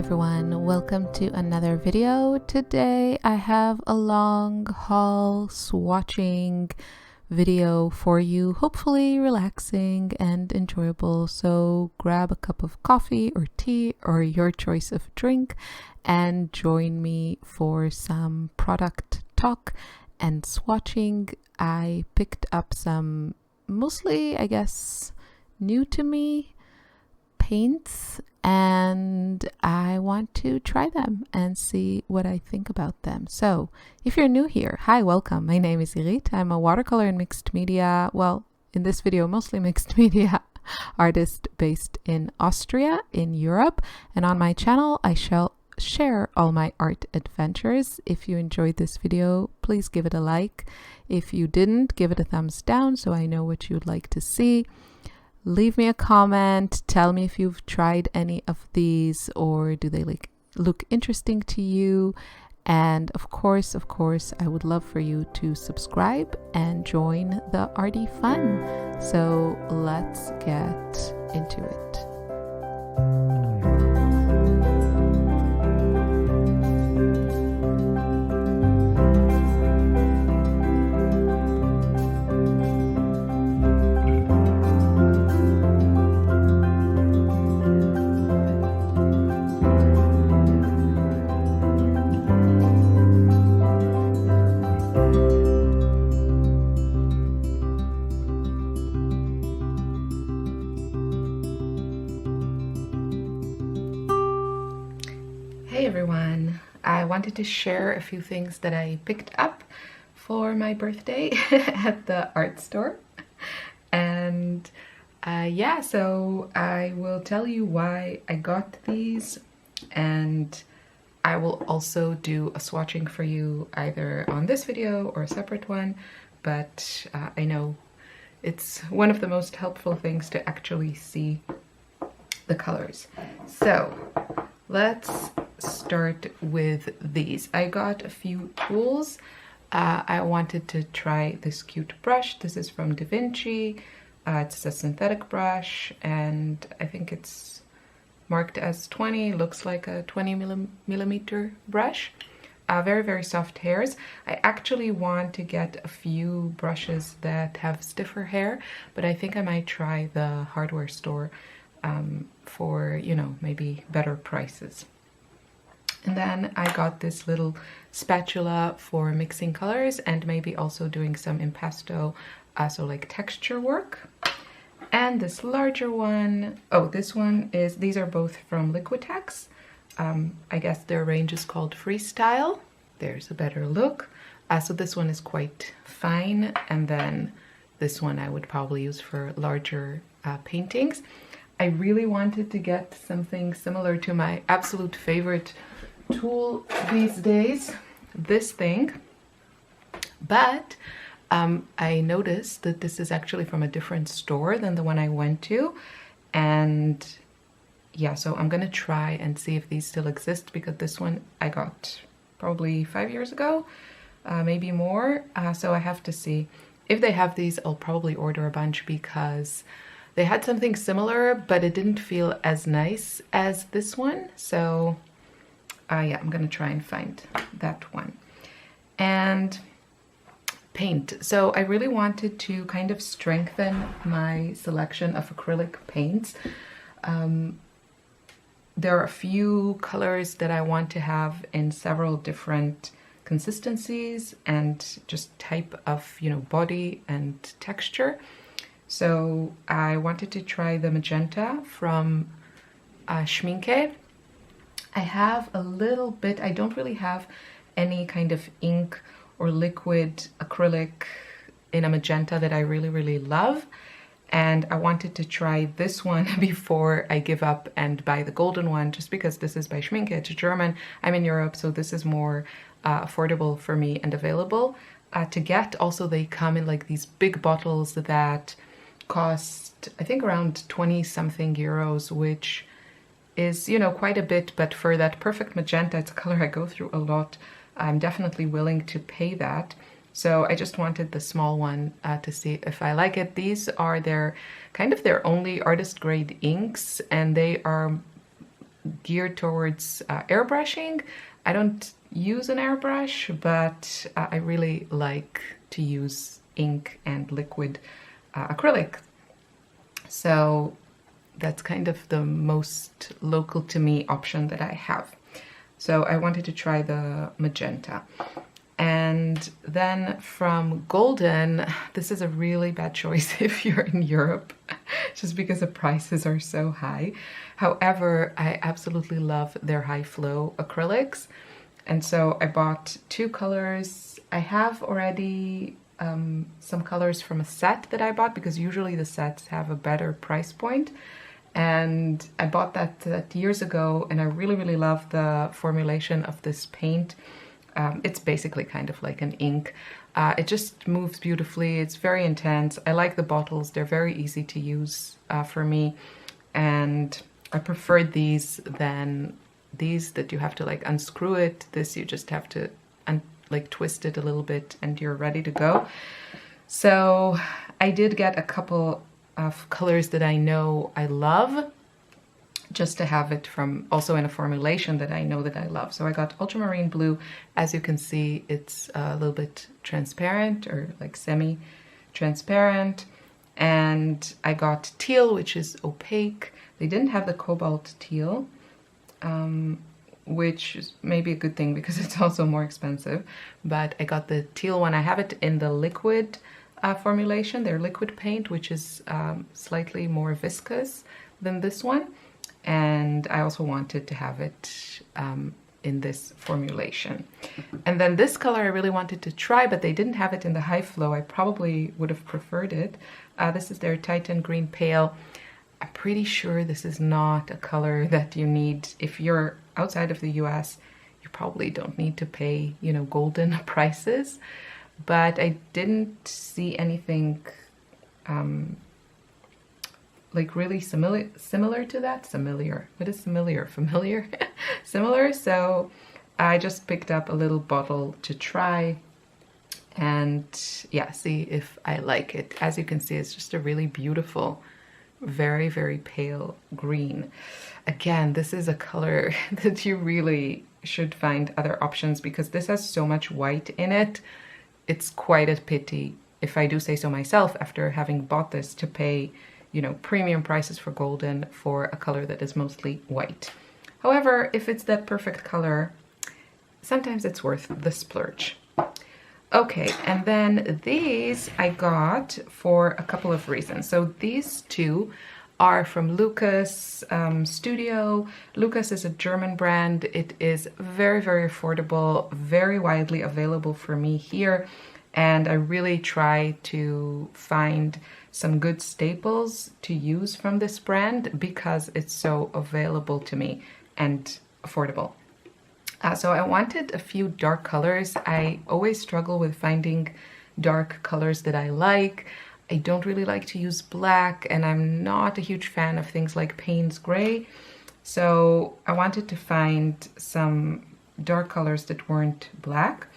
everyone, welcome to another video. Today I have a long haul swatching video for you, hopefully relaxing and enjoyable. So grab a cup of coffee or tea or your choice of drink and join me for some product talk and swatching. I picked up some mostly, I guess, new to me paints, and I want to try them and see what I think about them. So if you're new here, hi, welcome. My name is Irit. I'm a watercolor and mixed media, well, in this video, mostly mixed media artist based in Austria in Europe. And on my channel, I shall share all my art adventures. If you enjoyed this video, please give it a like. If you didn't, give it a thumbs down so I know what you'd like to see. Leave me a comment, tell me if you've tried any of these or do they look interesting to you. And of course, I would love for you to subscribe and join the arty fun. So let's get into it. Hey everyone, I wanted to share a few things that I picked up for my birthday at the art store. And yeah, so I will tell you why I got these, and I will also do a swatching for you either on this video or a separate one, but I know it's one of the most helpful things to actually see the colors. So let's start with these. I got a few tools. I wanted to try this cute brush. This is from Da Vinci. It's a synthetic brush and I think it's marked as 20. Looks like a 20 millimeter brush. Very, very soft hairs. I actually want to get a few brushes that have stiffer hair, but I think I might try the hardware store for, you know, maybe better prices. And then I got this little spatula for mixing colors and maybe also doing some impasto, so like texture work. And this larger one, oh, this one is, these are both from Liquitex. I guess their range is called Freestyle. There's a better look. So this one is quite fine. And then this one I would probably use for larger paintings. I really wanted to get something similar to my absolute favorite tool these days, this thing, but I noticed that this is actually from a different store than the one I went to, and yeah, so I'm gonna try and see if these still exist, because this one I got probably 5 years ago, maybe more, so I have to see if they have these. I'll probably order a bunch because they had something similar, but it didn't feel as nice as this one. So yeah, I'm gonna try and find that one. And paint. So I really wanted to kind of strengthen my selection of acrylic paints. There are a few colors that I want to have in several different consistencies and just type of, you know, body and texture. So I wanted to try the magenta from Schminke. I have a little bit, I don't really have any kind of ink or liquid acrylic in a magenta that I really love. And I wanted to try this one before I give up and buy the golden one, just because this is by Schminke, it's German. I'm in Europe, so this is more affordable for me and available to get. Also, they come in like these big bottles that cost, I think, around 20 something euros, which is, you know, quite a bit, but for that perfect magenta, it's a color I go through a lot, I'm definitely willing to pay that. So I just wanted the small one to see if I like it. These are their kind of their only artist grade inks, and they are geared towards airbrushing. I don't use an airbrush, but I really like to use ink and liquid acrylic. So that's kind of the most local to me option that I have. So I wanted to try the magenta. And then from Golden, this is a really bad choice if you're in Europe, just because the prices are so high. However, I absolutely love their high flow acrylics. And so I bought 2 colors. I have already some colors from a set that I bought, because usually the sets have a better price point. And I bought that years ago, and I really, really love the formulation of this paint. It's basically kind of like an ink. It just moves beautifully. It's very intense. I like the bottles. They're very easy to use for me. And I prefer these than these that you have to like unscrew it. This you just have to like twist it a little bit and you're ready to go. So I did get a couple of colors that I know I love, just to have it from also in a formulation that I know that I love. So I got ultramarine blue. As you can see, it's a little bit transparent, or like semi-transparent. And I got teal, which is opaque. They didn't have the cobalt teal, which is maybe a good thing because it's also more expensive. But I got the teal one. I have it in the liquid formulation, their liquid paint, which is slightly more viscous than this one. And I also wanted to have it in this formulation. And then this color I really wanted to try, but they didn't have it in the high flow. I probably would have preferred it. This is their Titan Green Pale. I'm pretty sure this is not a color that you need. If you're outside of the US, you probably don't need to pay, you know, golden prices. But I didn't see anything like really similar to that. Familiar. What is familiar? Familiar? Similar. So I just picked up a little bottle to try and yeah, see if I like it. As you can see, it's just a really beautiful, very, very pale green. Again, this is a color that you really should find other options, because this has so much white in it. It's quite a pity, if I do say so myself, after having bought this, to pay, you know, premium prices for golden for a color that is mostly white. However, if it's that perfect color, sometimes it's worth the splurge. Okay, and then these I got for a couple of reasons. So these 2 are from Lucas Studio. Lucas is a German brand. It is very, very affordable, very widely available for me here. And I really try to find some good staples to use from this brand because it's so available to me and affordable. So I wanted a few dark colors. I always struggle with finding dark colors that I like. I don't really like to use black, and I'm not a huge fan of things like Payne's Gray. So I wanted to find some dark colors that weren't black.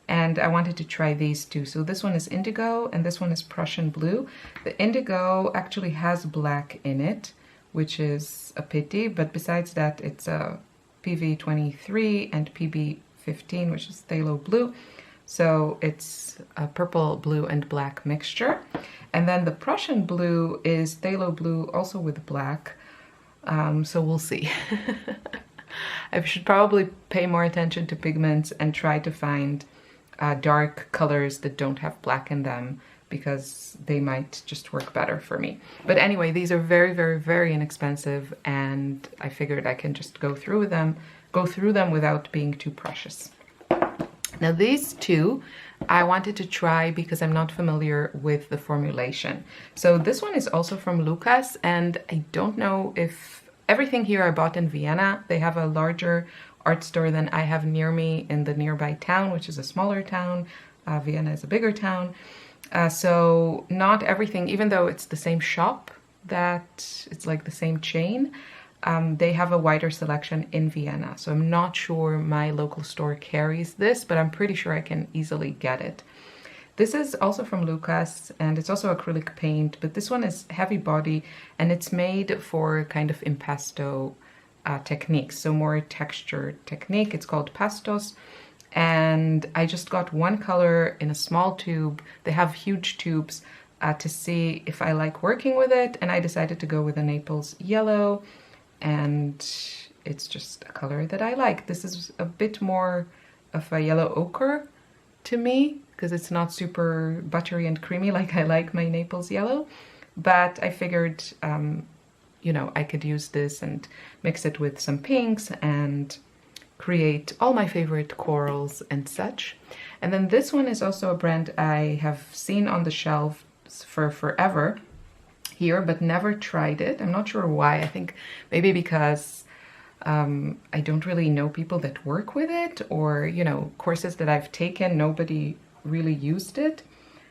And I wanted to try these 2. So this one is indigo and this one is Prussian blue. The indigo actually has black in it, which is a pity. But besides that, it's a PV23 and PB15, which is phthalo blue. So it's a purple, blue, and black mixture. And then the Prussian blue is phthalo blue, also with black. So we'll see. I should probably pay more attention to pigments and try to find dark colors that don't have black in them, because they might just work better for me. But anyway, these are very, very, very inexpensive, and I figured I can just go through them without being too precious. Now these 2 I wanted to try because I'm not familiar with the formulation. So this one is also from Lucas, and I don't know if everything here I bought in Vienna. They have a larger art store than I have near me in the nearby town, which is a smaller town. Vienna is a bigger town. So not everything, even though it's the same shop, that it's like the same chain, they have a wider selection in Vienna. So I'm not sure my local store carries this, but I'm pretty sure I can easily get it. This is also from Lucas, and it's also acrylic paint, but this one is heavy body, and it's made for kind of impasto technique, so more texture technique. It's called pastos, and I just got one color in a small tube. They have huge tubes to see if I like working with it, and I decided to go with a Naples yellow, and it's just a color that I like. This is a bit more of a yellow ochre to me, because it's not super buttery and creamy like I like my Naples yellow, but I figured, you know, I could use this and mix it with some pinks and create all my favorite corals and such. And then this one is also a brand I have seen on the shelf for forever here, but never tried it. I'm not sure why. I think maybe because I don't really know people that work with it, or, you know, courses that I've taken, nobody really used it.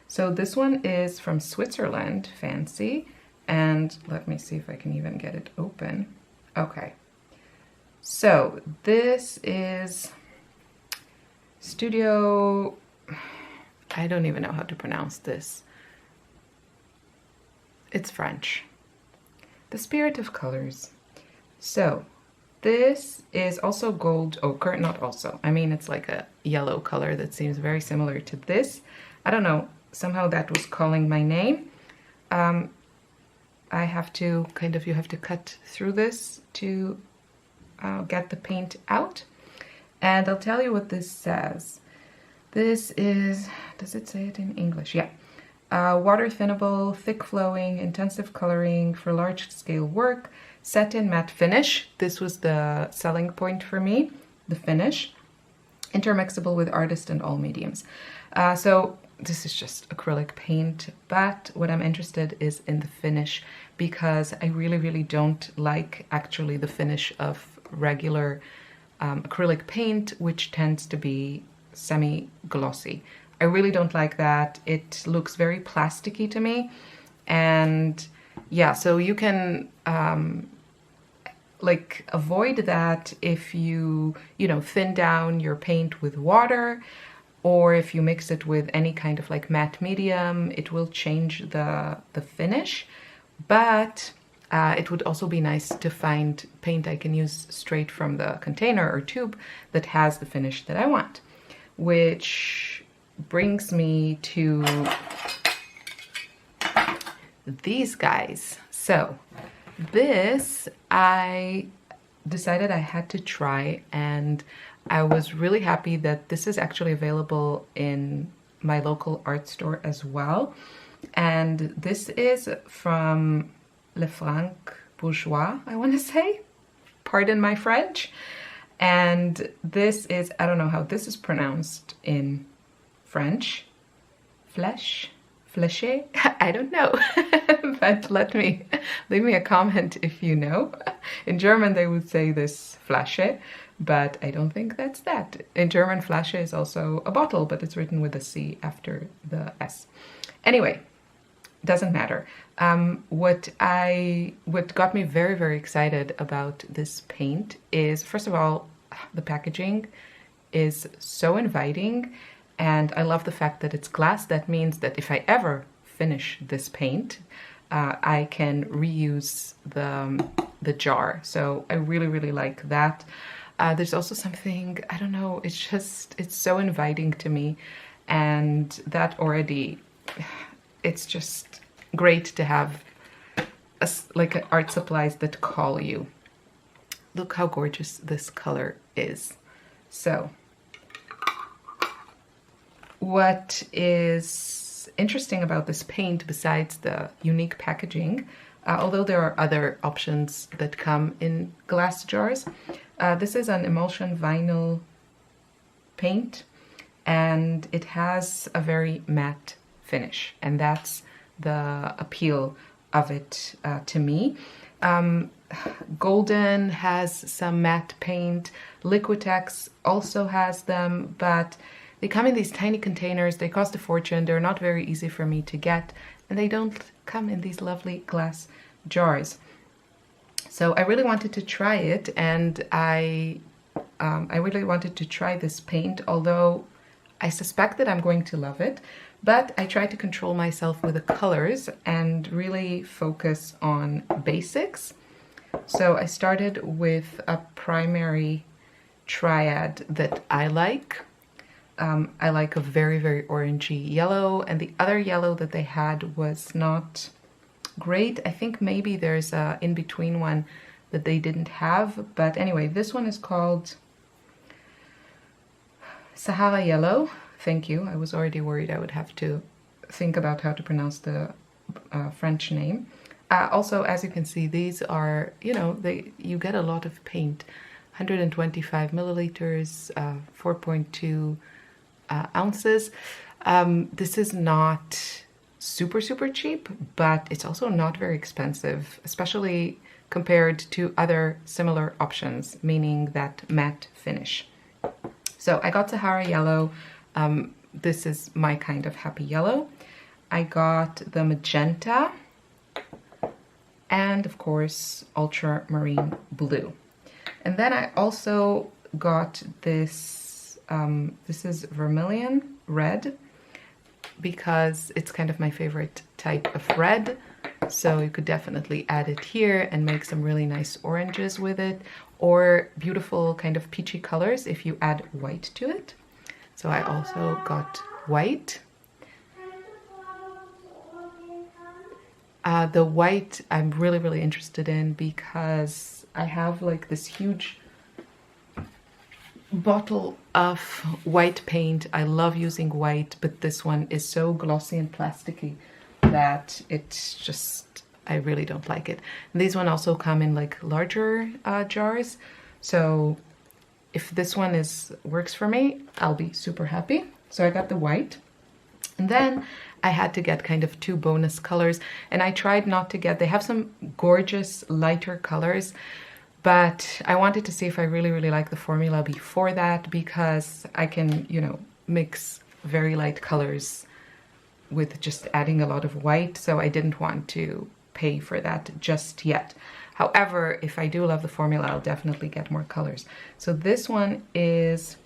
So this one is from Switzerland, fancy, and let me see if I can even get it open. Okay, so this is Studio, I don't even know how to pronounce this. It's French. The Spirit of Colors. So this is also gold ochre, not also, I mean, it's like a yellow color that seems very similar to this. I don't know, somehow that was calling my name. I have to kind of, you have to cut through this to get the paint out. And I'll tell you what this says. This is, does it say it in English? Yeah. Water thinnable, thick flowing, intensive coloring for large scale work, satin matte finish. This was the selling point for me, the finish. Intermixable with artist and all mediums. So this is just acrylic paint, but what I'm interested is in the finish, because I really, really don't like actually the finish of regular acrylic paint, which tends to be semi-glossy. I really don't like that. It looks very plasticky to me. And yeah, so you can like avoid that if you know, thin down your paint with water, or if you mix it with any kind of like matte medium, it will change the finish. But it would also be nice to find paint I can use straight from the container or tube that has the finish that I want, which brings me to these guys. So this I decided I had to try, and I was really happy that this is actually available in my local art store as well. And this is from Lefranc Bourgeois, I want to say. Pardon my French. And this is, I don't know how this is pronounced in French. Flashe? Flashe? I don't know. But leave me a comment if you know. In German they would say this Flashe, but I don't think that's that. In German, Flasche is also a bottle, but it's written with a C after the S. Anyway, doesn't matter. What got me very, very excited about this paint is, first of all, the packaging is so inviting, and I love the fact that it's glass. That means that if I ever finish this paint, I can reuse the jar. So I really, really like that. There's also something, I don't know, it's so inviting to me, and that already, it's just great to have like art supplies that call you. Look how gorgeous this color is. So what is interesting about this paint, besides the unique packaging, although there are other options that come in glass jars, this is an emulsion vinyl paint, and it has a very matte finish, and that's the appeal of it to me. Golden has some matte paint. Liquitex also has them, but they come in these tiny containers. They cost a fortune. They're not very easy for me to get, and they don't come in these lovely glass jars. So I really wanted to try it, and I really wanted to try this paint, although I suspect that I'm going to love it. But I try to control myself with the colors and really focus on basics. So I started with a primary triad that I like. I like a very, very orangey yellow, and the other yellow that they had was not great. I think maybe there's a in-between one that they didn't have, but anyway, this one is called Sahara Yellow. Thank you. I was already worried I would have to think about how to pronounce the French name. Also, as you can see, these are, you know, you get a lot of paint. 125 milliliters, 4.2 ounces. This is not super cheap, but it's also not very expensive, especially compared to other similar options, meaning that matte finish. So I got Sahara Yellow. This is my kind of happy yellow. I got the magenta and of course ultramarine blue. And then I also got this, this is vermilion red, because it's kind of my favorite type of red. So you could definitely add it here and make some really nice oranges with it, or beautiful kind of peachy colors if you add white to it. So I also got white. The white I'm really interested in because I have like this huge bottle of white paint. I love using white, but this one is so glossy and plasticky that it's just, I really don't like it. And these one also come in like larger jars. So if this one works for me, I'll be super happy. So I got the white. And then I had to get kind of two bonus colors, and I tried not to get, they have some gorgeous lighter colors, but I wanted to see if I really like the formula before that, because I can, you know, mix very light colors with just adding a lot of white, so I didn't want to pay for that just yet. However, if I do love the formula, I'll definitely get more colors. So this one is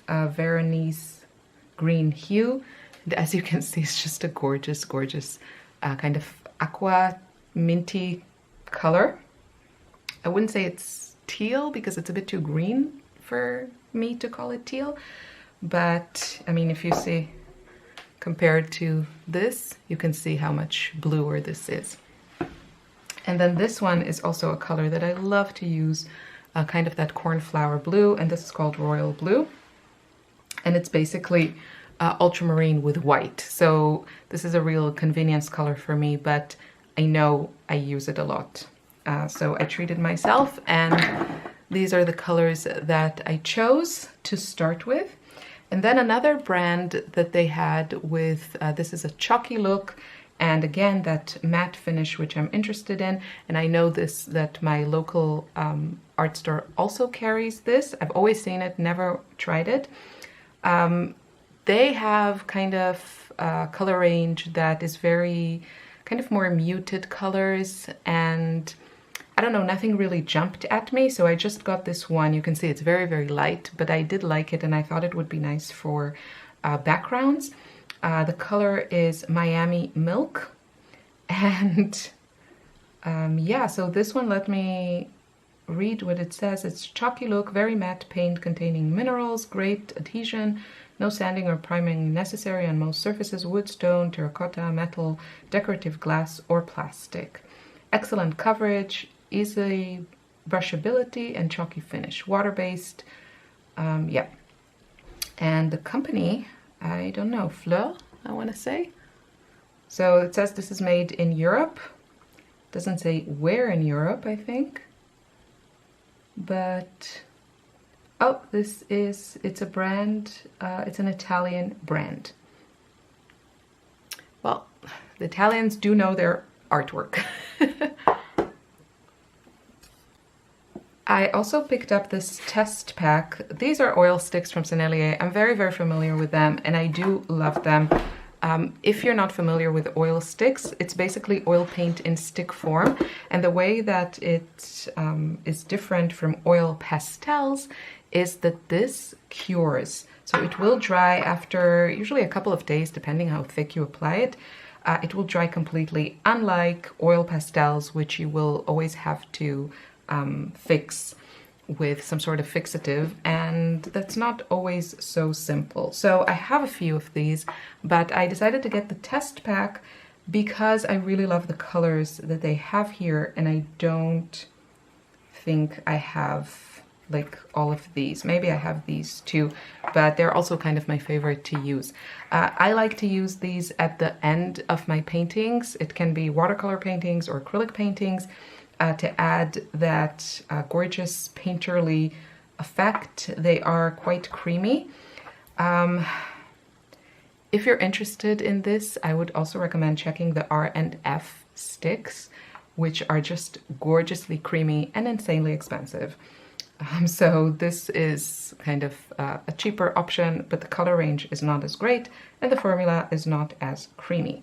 a Veronese green hue. And as you can see, it's just a gorgeous kind of aqua minty color. I wouldn't say it's teal because it's a bit too green for me to call it teal. But I mean, if you see, compared to this, you can see how much bluer this is. And then this one is also a color that I love to use, kind of that cornflower blue, and this is called Royal Blue. And it's basically ultramarine with white. So this is a real convenience color for me, but I know I use it a lot. So I treated myself, and these are the colors that I chose to start with. And then another brand that they had with, this is a chalky look, and again, that matte finish, which I'm interested in. And I know that my local art store also carries this. I've always seen it, never tried it. They have kind of a color range that is very, kind of more muted colors, and I don't know, nothing really jumped at me, so I just got this one. You can see it's very light, but I did like it, and I thought it would be nice for backgrounds. The color is Miami Milk, and yeah, so this one, let me read what it says. It's chalky look, very matte paint containing minerals, great adhesion, no sanding or priming necessary on most surfaces, wood, stone, terracotta, metal, decorative glass, or plastic. Excellent coverage, easy brushability, and chalky finish. Water-based, yeah. And the company, I don't know, Fleur, I want to say. So it says this is made in Europe. Doesn't say where in Europe, I think. But oh, it's a brand, it's an Italian brand. Well, the Italians do know their artwork. I also picked up this test pack. These are oil sticks from Sennelier. I'm very familiar with them, and I do love them. If you're not familiar with oil sticks, it's basically oil paint in stick form, and the way that it is different from oil pastels is that this cures. So it will dry after usually a couple of days, depending how thick you apply it. It will dry completely, unlike oil pastels, which you will always have to fix with some sort of fixative, and that's not always so simple. So I have a few of these, but I decided to get the test pack because I really love the colors that they have here, and I don't think I have like all of these. Maybe I have these too, but they're also kind of my favorite to use. I like to use these at the end of my paintings. It can be watercolor paintings or acrylic paintings, to add that gorgeous painterly effect. They are quite creamy. If you're interested in this, I would also recommend checking the R&F sticks, which are just gorgeously creamy and insanely expensive. So this is kind of a cheaper option, but the color range is not as great and the formula is not as creamy.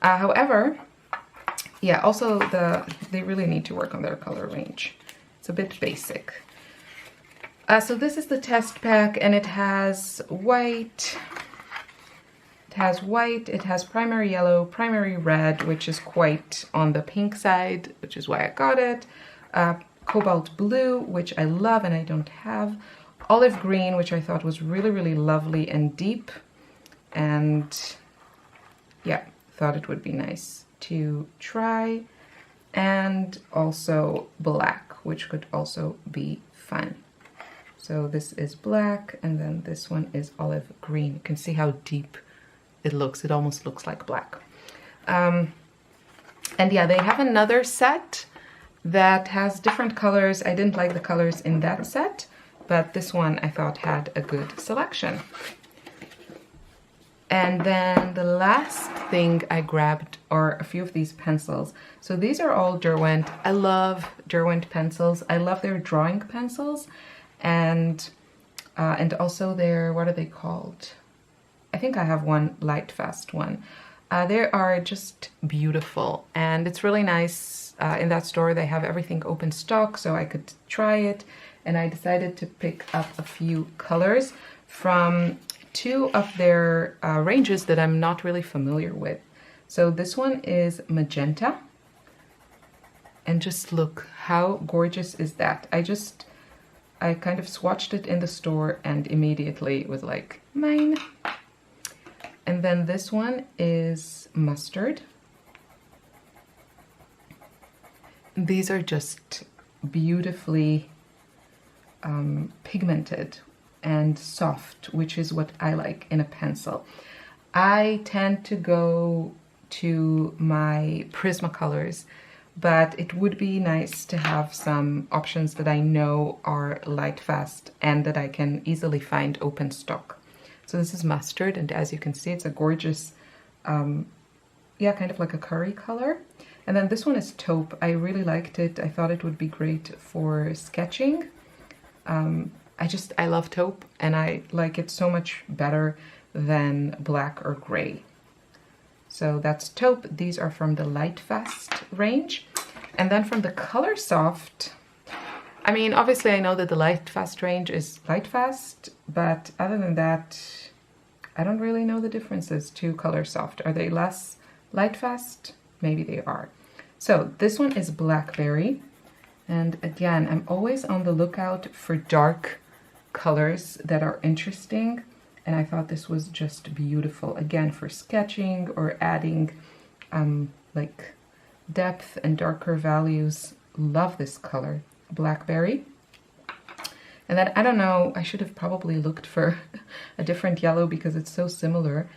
However, yeah, also they really need to work on their color range. It's a bit basic. So this is the test pack, and it has white. It has primary yellow, primary red, which is quite on the pink side, which is why I got it. Cobalt blue, which I love and I don't have. Olive green, which I thought was really, really lovely and deep. And yeah, thought it would be nice to try. And also black, which could also be fun. So this is black, and then this one is olive green. You can see how deep it looks. It almost looks like black. And yeah, they have another set that has different colors. I didn't like the colors in that set, but this one I thought had a good selection. And then the last thing I grabbed are a few of these pencils. So these are all Derwent. I love Derwent pencils. I love their drawing pencils, and also their, what are they called? I think I have one Lightfast one. They are just beautiful, and it's really nice. In that store they have everything open stock, so I could try it, and I decided to pick up a few colors from two of their ranges that I'm not really familiar with. So this one is magenta, and just look how gorgeous is that. I kind of swatched it in the store and immediately was like, mine. And then this one is mustard. These are just beautifully pigmented and soft, which is what I like in a pencil. I tend to go to my Prismacolors, but it would be nice to have some options that I know are Lightfast and that I can easily find open stock. So this is mustard, and as you can see, it's a gorgeous, yeah, kind of like a curry color. And then this one is taupe. I really liked it. I thought it would be great for sketching. I love taupe, and I like it so much better than black or gray. So that's taupe. These are from the Lightfast range. And then from the Colorsoft, I mean, obviously I know that the Lightfast range is Lightfast, but other than that, I don't really know the differences to Colorsoft. Are they less Lightfast? Maybe they are. So this one is Blackberry. And again, I'm always on the lookout for dark colors that are interesting. And I thought this was just beautiful. Again, for sketching or adding like depth and darker values. Love this color, Blackberry. And then, I don't know, I should have probably looked for a different yellow because it's so similar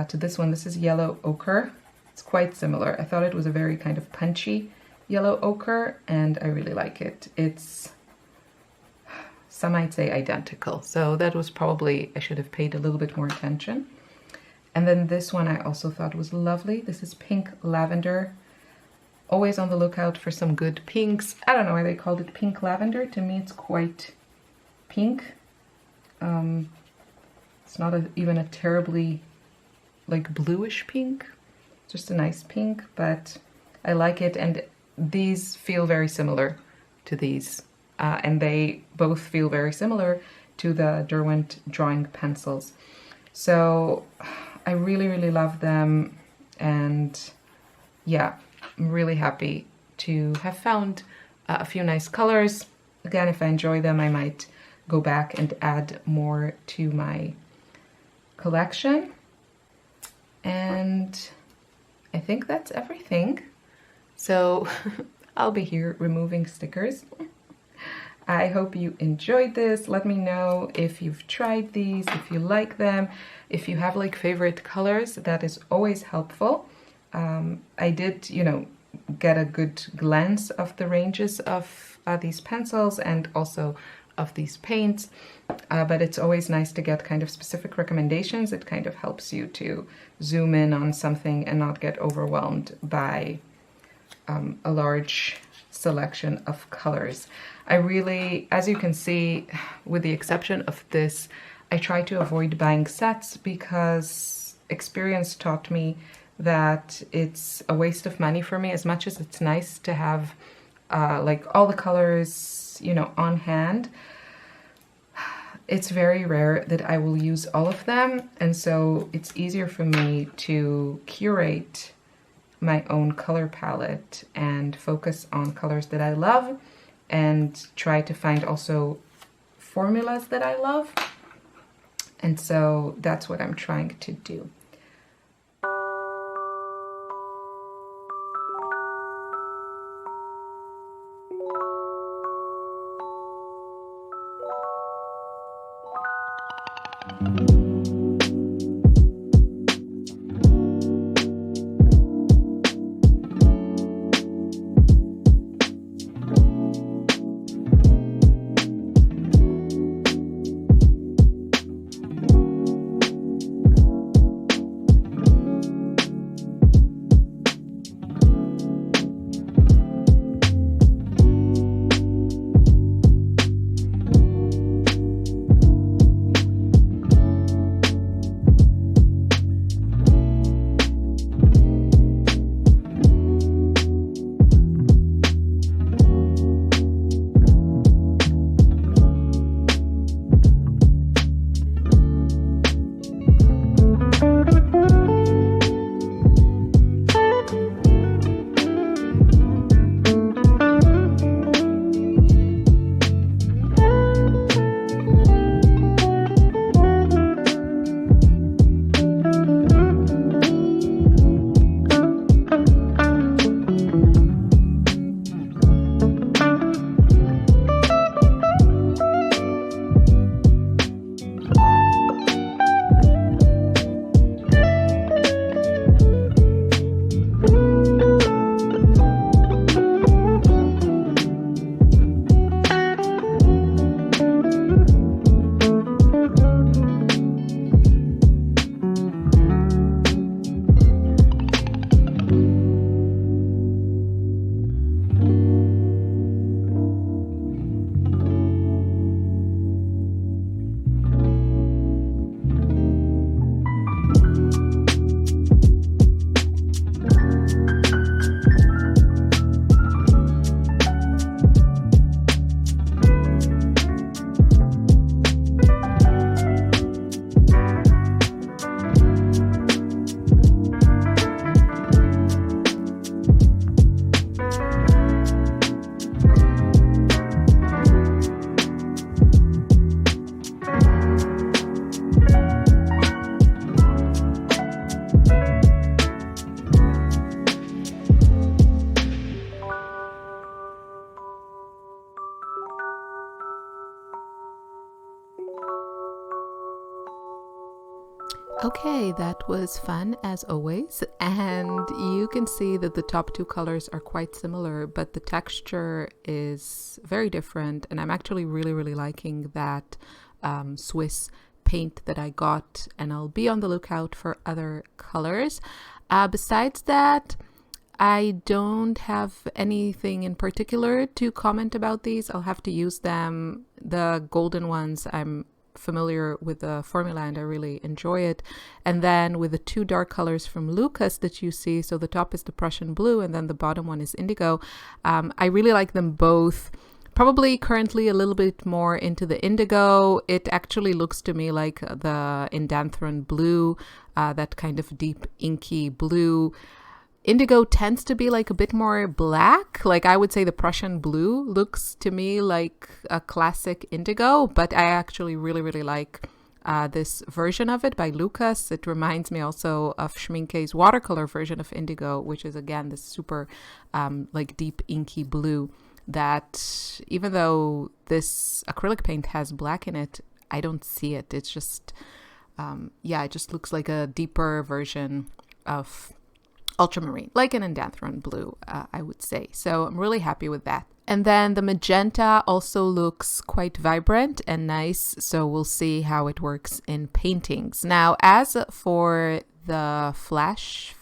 to this one. This is Yellow Ochre. It's quite similar. I thought it was a very kind of punchy yellow ochre, and I really like it. It's, some might say, identical. So that was probably, I should have paid a little bit more attention. And then this one I also thought was lovely. This is Pink Lavender. Always on the lookout for some good pinks. I don't know why they called it Pink Lavender. To me, it's quite pink. It's not even a terribly like bluish pink. It's just a nice pink, but I like it. And these feel very similar to these. And they both feel very similar to the Derwent drawing pencils. So I really, really love them. And yeah, I'm really happy to have found a few nice colors. Again, if I enjoy them, I might go back and add more to my collection. And I think that's everything. So I'll be here removing stickers. I hope you enjoyed this. Let me know if you've tried these, if you like them, if you have like favorite colors. That is always helpful. I did, you know, get a good glance of the ranges of these pencils and also of these paints, but it's always nice to get kind of specific recommendations. It kind of helps you to zoom in on something and not get overwhelmed by a large selection of colors. I really, as you can see, with the exception of this, I try to avoid buying sets because experience taught me that it's a waste of money for me. As much as it's nice to have like all the colors, you know, on hand, it's very rare that I will use all of them, and so it's easier for me to curate my own color palette and focus on colors that I love and try to find also formulas that I love. And so that's what I'm trying to do. Okay, that was fun as always, and you can see that the top two colors are quite similar, but the texture is very different, and I'm actually really liking that Swiss paint that I got, and I'll be on the lookout for other colors. Besides that, I don't have anything in particular to comment about these. I'll have to use them. The golden ones, I'm familiar with the formula and I really enjoy it. And then with the two dark colors from Lucas that you see, so the top is the Prussian blue and then the bottom one is indigo. I really like them both. Probably currently a little bit more into the indigo. It actually looks to me like the Indanthrone blue, that kind of deep inky blue. Indigo tends to be like a bit more black. Like I would say the Prussian blue looks to me like a classic indigo, but I actually really, really like this version of it by Lucas. It reminds me also of Schminke's watercolor version of indigo, which is again this super like deep inky blue that even though this acrylic paint has black in it, I don't see it. It's just, yeah, it just looks like a deeper version of ultramarine, like an indanthrone blue, I would say. So I'm really happy with that. And then the magenta also looks quite vibrant and nice, so we'll see how it works in paintings. Now, as for the Flashe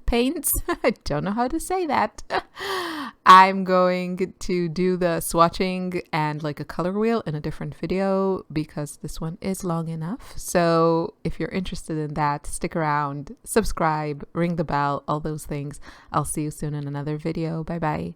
paints, I don't know how to say that. I'm going to do the swatching and like a color wheel in a different video because this one is long enough. So if you're interested in that, stick around, subscribe, ring the bell, all those things. I'll see you soon in another video. Bye bye.